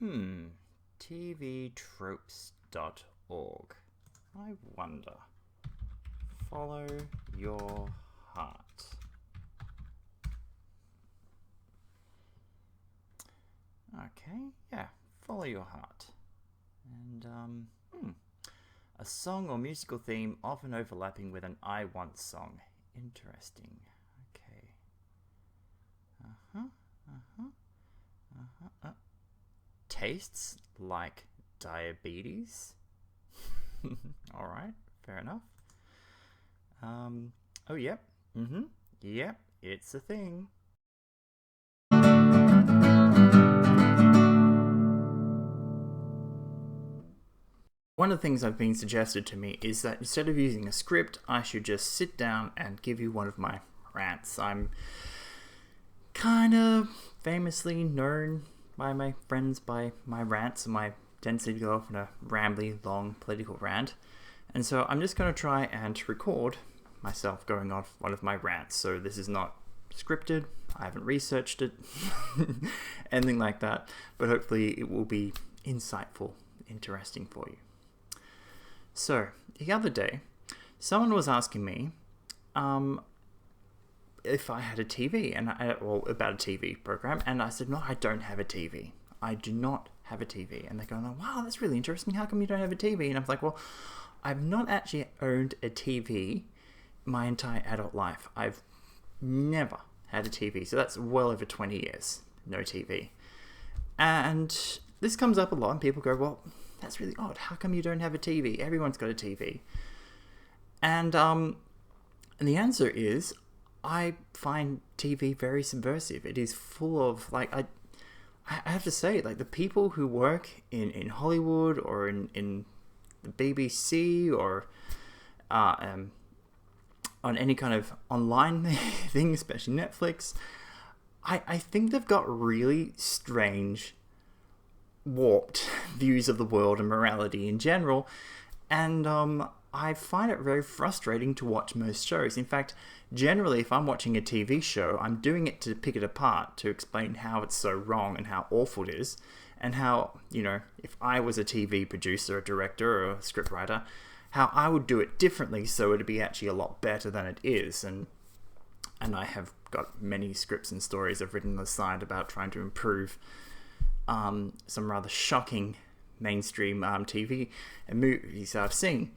Hmm. tvtropes.org. I wonder. Follow your heart. Okay, yeah. Follow your heart. And, a song or musical theme often overlapping with an I Want song. Interesting. Okay. Uh-huh. Uh-huh. Uh-huh. Tastes like diabetes. All right, fair enough. Oh, yep. Yep, it's a thing. One of the things I've been suggested to me is that instead of using a script, I should just sit down and give you one of my rants. I'm kind of famously known by my friends by my rants and my tendency to go off on a rambly, long political rant. And so I'm just going to try and record myself going off one of my rants. So this is not scripted. I haven't researched it, anything like that. But hopefully it will be insightful, interesting for you. So the other day, someone was asking me if I had a TV or about a TV program, and I said, no, I don't have a TV. I do not have a TV. And they're going, wow, that's really interesting. How come you don't have a TV? And I'm like, well, I've not actually owned a TV my entire adult life. I've never had a TV. So that's well over 20 years, no TV. And this comes up a lot, and people go, well, that's really odd. How come you don't have a TV? Everyone's got a TV. And the answer is, I find TV very subversive. It is full of, I have to say, the people who work in Hollywood or in the BBC or on any kind of online thing, especially Netflix, I think they've got really strange, warped views of the world and morality in general. And I find it very frustrating to watch most shows. In fact, generally, if I'm watching a TV show, I'm doing it to pick it apart, to explain how it's so wrong and how awful it is, and how, if I was a TV producer, a director, or a scriptwriter, how I would do it differently so it'd be actually a lot better than it is. And I have got many scripts and stories I've written on the side about trying to improve some rather shocking mainstream TV and movies I've seen.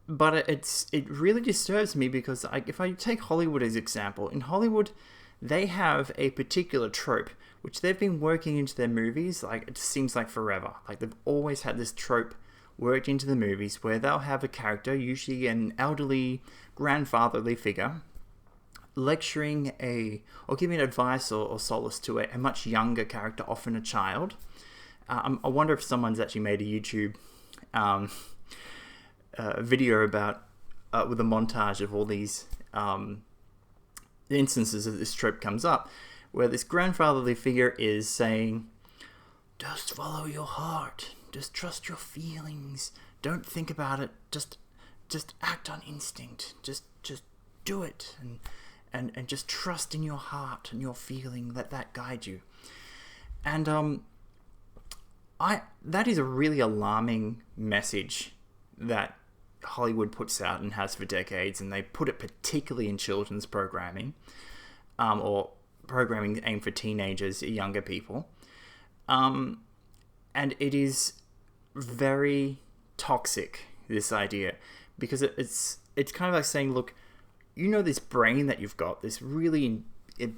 But it really disturbs me because if I take Hollywood as example, in Hollywood they have a particular trope which they've been working into their movies, it seems like forever. They've always had this trope worked into the movies where they'll have a character, usually an elderly grandfatherly figure, lecturing or giving advice or solace to a much younger character, often a child. I wonder if someone's actually made a YouTube video about with a montage of all these instances of this trope comes up, where this grandfatherly figure is saying, just follow your heart, just trust your feelings, don't think about it, just act on instinct, just do it, and just trust in your heart and your feeling, let that guide you. And that is a really alarming message that Hollywood puts out and has for decades, and they put it particularly in children's programming, or programming aimed for teenagers, younger people. And it is very toxic, this idea, because it's kind of like saying, look, this brain that you've got, this really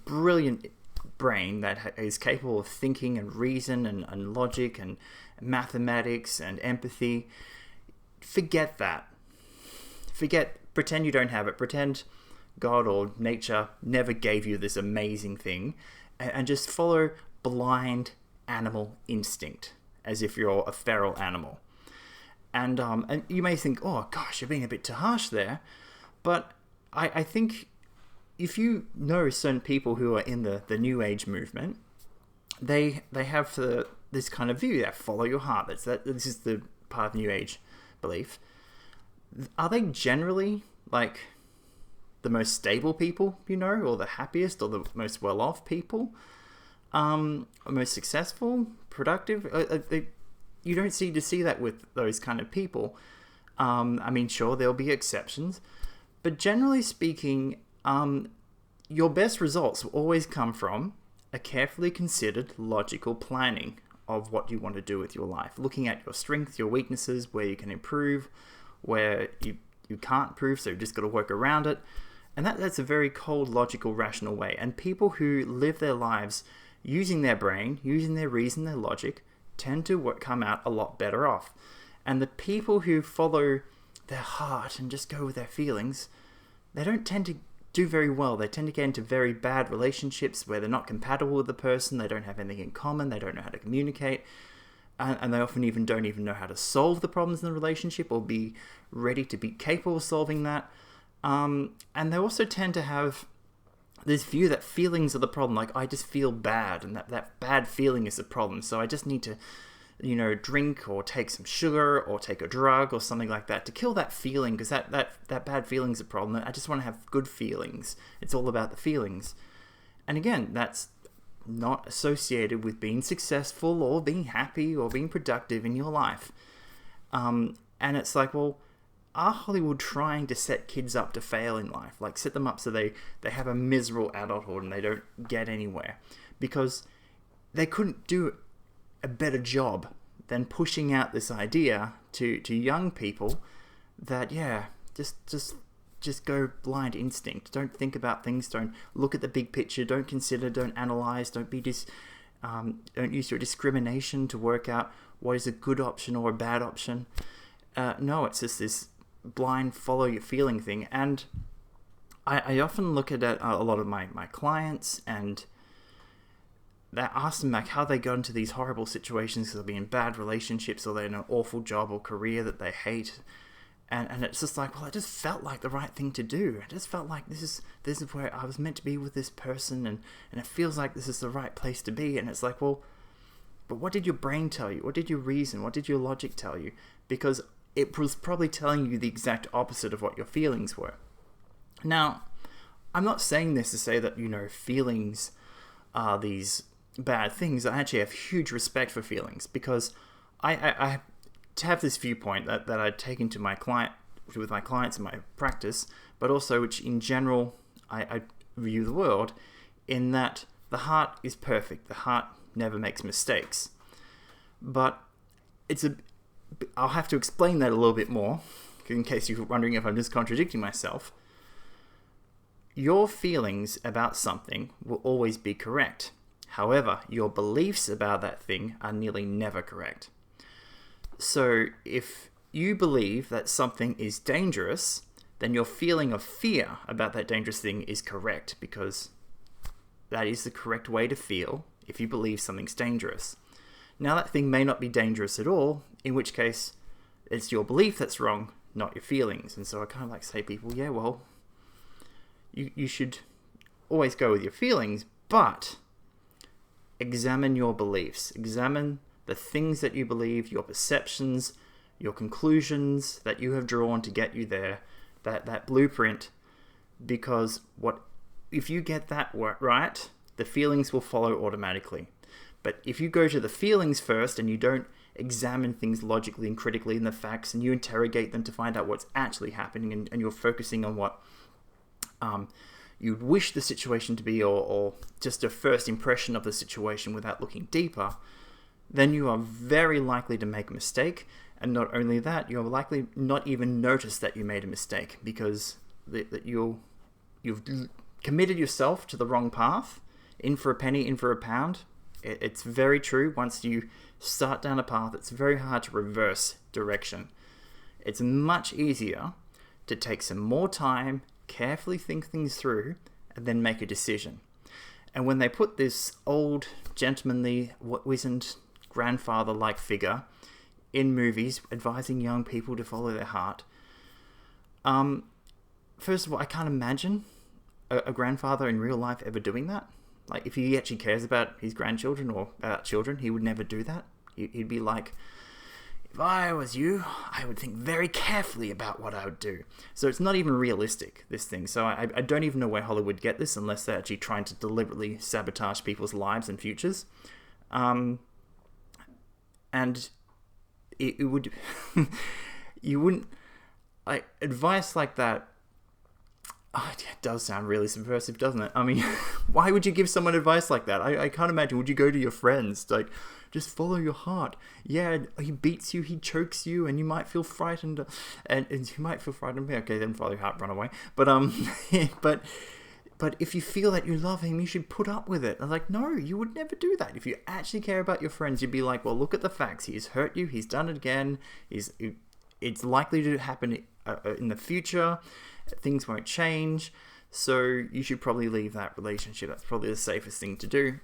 brilliant brain that is capable of thinking and reason and logic and mathematics and empathy. Forget that. Pretend you don't have it. Pretend God or nature never gave you this amazing thing, and just follow blind animal instinct as if you're a feral animal. And you may think, oh gosh, you're being a bit too harsh there, but I think if you know certain people who are in the New Age movement, they have this kind of view that follow your heart. This is the part of New Age belief. Are they generally the most stable people, or the happiest or the most well-off people? most successful, productive. You don't seem to see that with those kind of people. I mean, sure, there'll be exceptions, but generally speaking, your best results will always come from a carefully considered, logical planning of what you want to do with your life. Looking at your strengths, your weaknesses, where you can improve, where you can't improve, so you've just got to work around it. And that's a very cold, logical, rational way. And people who live their lives using their brain, using their reason, their logic, tend to come out a lot better off. And the people who follow their heart and just go with their feelings, they don't tend to do very well. They tend to get into very bad relationships where they're not compatible with the person, they don't have anything in common, they don't know how to communicate, and they often don't even know how to solve the problems in the relationship or be ready to be capable of solving that. And they also tend to have this view that feelings are the problem. Like, I just feel bad, and that bad feeling is the problem. So I just need to, drink or take some sugar or take a drug or something like that to kill that feeling, because that bad feeling is a problem. I just want to have good feelings. It's all about the feelings. And again, that's not associated with being successful or being happy or being productive in your life. And it's like, well, are Hollywood trying to set kids up to fail in life? Like, set them up so they have a miserable adulthood and they don't get anywhere? Because they couldn't do a better job than pushing out this idea to young people that, just go blind instinct. Don't think about things. Don't look at the big picture. Don't consider. Don't analyze. Don't use your discrimination to work out what is a good option or a bad option. No, it's just this blind follow your feeling thing. And I often look at a lot of my clients, and they ask them like how they got into these horrible situations, because they'll be in bad relationships or they're in an awful job or career that they hate. And it's just like, well, it just felt like the right thing to do. It just felt like this is where I was meant to be with this person, and it feels like this is the right place to be. And it's like, well, but what did your brain tell you? What did your reason? What did your logic tell you? Because it was probably telling you the exact opposite of what your feelings were. Now, I'm not saying this to say that, feelings are these bad things. I actually have huge respect for feelings, because I have this viewpoint that I take into with my clients in my practice, but also which in general I view the world, in that the heart is perfect. The heart never makes mistakes. But I'll have to explain that a little bit more, in case you're wondering if I'm just contradicting myself. Your feelings about something will always be correct. However, your beliefs about that thing are nearly never correct. So if you believe that something is dangerous, then your feeling of fear about that dangerous thing is correct, because that is the correct way to feel if you believe something's dangerous. Now, that thing may not be dangerous at all, in which case it's your belief that's wrong, not your feelings. And so I kind of like to say to people, yeah, well, you should always go with your feelings, but examine your beliefs. Examine the things that you believe, your perceptions, your conclusions that you have drawn to get you there, that blueprint. Because if you get that right, the feelings will follow automatically. But if you go to the feelings first and you don't examine things logically and critically in the facts, and you interrogate them to find out what's actually happening, and you're focusing on what you'd wish the situation to be, or just a first impression of the situation without looking deeper, then you are very likely to make a mistake. And not only that, you're likely not even notice that you made a mistake, because you've committed yourself to the wrong path, in for a penny, in for a pound. It's very true. Once you start down a path, it's very hard to reverse direction. It's much easier to take some more time, carefully think things through, and then make a decision. And when they put this old, gentlemanly, wizened, grandfather-like figure in movies advising young people to follow their heart, first of all, I can't imagine a grandfather in real life ever doing that. Like, if he actually cares about his grandchildren or about children, he would never do that. He'd be like, if I was you, I would think very carefully about what I would do. So it's not even realistic, this thing. So I don't even know where Hollywood get this unless they're actually trying to deliberately sabotage people's lives and futures. And it would... you wouldn't... Like, advice like that... Oh, it does sound really subversive, doesn't it? I mean, why would you give someone advice like that? I can't imagine. Would you go to your friends, like, just follow your heart? Yeah, he beats you, he chokes you, and you might feel frightened, and you might feel frightened. Okay, then follow your heart, run away. But but if you feel that you love him, you should put up with it. I'm like, no, you would never do that. If you actually care about your friends, you'd be like, well, look at the facts. He's hurt you. He's done it again. It's likely to happen in the future. Things won't change, so you should probably leave that relationship. That's probably the safest thing to do.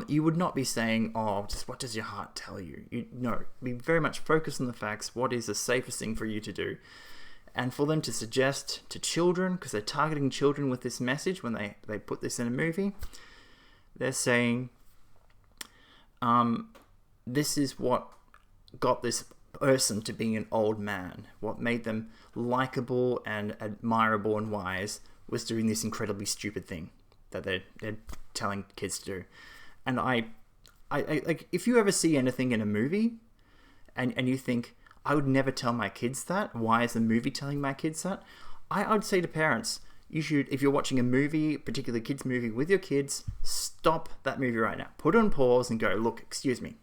You would not be saying, oh, just what does your heart tell you? No, be very much focused on the facts. What is the safest thing for you to do? And for them to suggest to children, because they're targeting children with this message when they put this in a movie, they're saying, this is what got this person to being an old man. What made them likable and admirable and wise was doing this incredibly stupid thing that they're telling kids to do. And I like, if you ever see anything in a movie and you think, I would never tell my kids that, why is the movie telling my kids that? I would say to parents, you should, if you're watching a movie, particularly a kids movie with your kids, stop that movie right now. Put it on pause and go, look, excuse me.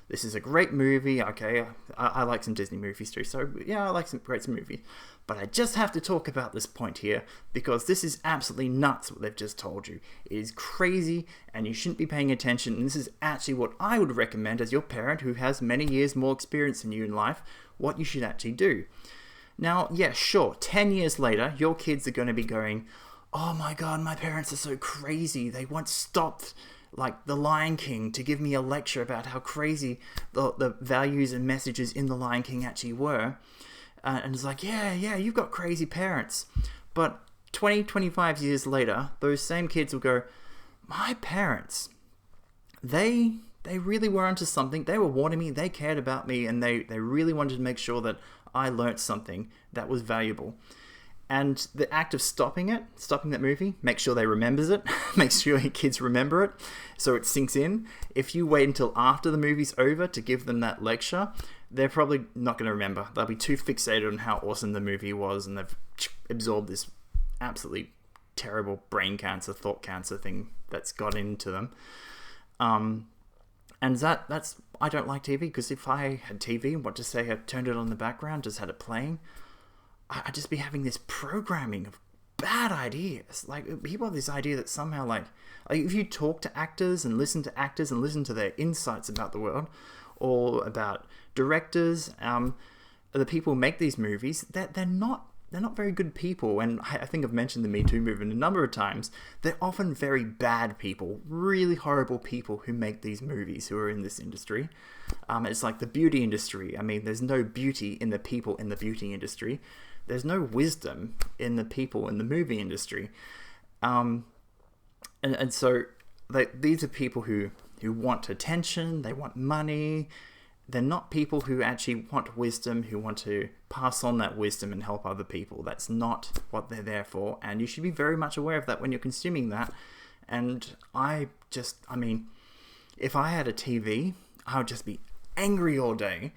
This is a great movie, okay, I like some Disney movies too, so yeah, I like some movies. But I just have to talk about this point here, because this is absolutely nuts what they've just told you. It is crazy, and you shouldn't be paying attention, and this is actually what I would recommend as your parent who has many years more experience than you in life, what you should actually do. Now, yeah, sure, 10 years later, your kids are going to be going, oh my god, my parents are so crazy, they once stopped like The Lion King to give me a lecture about how crazy the values and messages in The Lion King actually were. And it's like, yeah, you've got crazy parents. But 20, 25 years later, those same kids will go, my parents, they really were onto something. They were warning me, they cared about me, and they really wanted to make sure that I learnt something that was valuable. And the act of stopping that movie, make sure they remembers it, make sure your kids remember it, so it sinks in. If you wait until after the movie's over to give them that lecture, they're probably not going to remember. They'll be too fixated on how awesome the movie was, and they've absorbed this absolutely terrible brain cancer, thought cancer thing that's got into them. And that's I don't like TV, because if I had TV, what to say, I turned it on in the background, just had it playing, I'd just be having this programming of bad ideas. Like, people have this idea that somehow, like if you talk to actors and listen to their insights about the world, or about directors, the people who make these movies, they're not very good people. And I think I've mentioned the Me Too movement a number of times. They're often very bad people, really horrible people who make these movies, who are in this industry. It's like the beauty industry. I mean, there's no beauty in the people in the beauty industry. There's no wisdom in the people in the movie industry. And so these are people who want attention, they want money. They're not people who actually want wisdom, who want to pass on that wisdom and help other people. That's not what they're there for, and you should be very much aware of that when you're consuming that. And I mean, if I had a TV, I would just be angry all day,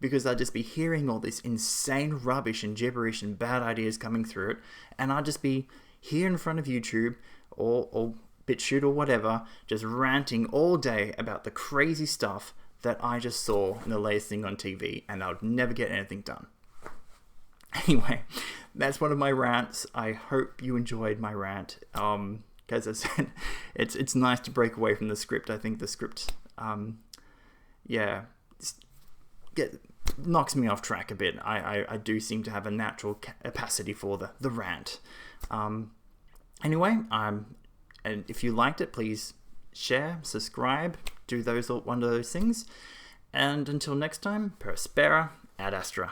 because I'd just be hearing all this insane rubbish and gibberish and bad ideas coming through it, and I'd just be here in front of YouTube or BitChute or whatever, just ranting all day about the crazy stuff that I just saw in the latest thing on TV, and I would never get anything done. Anyway, that's one of my rants. I hope you enjoyed my rant. As I said, it's nice to break away from the script. I think the script, knocks me off track a bit. I do seem to have a natural capacity for the rant. Anyway, and if you liked it, please share, subscribe, do one of those things. And until next time, Prospera ad Astra.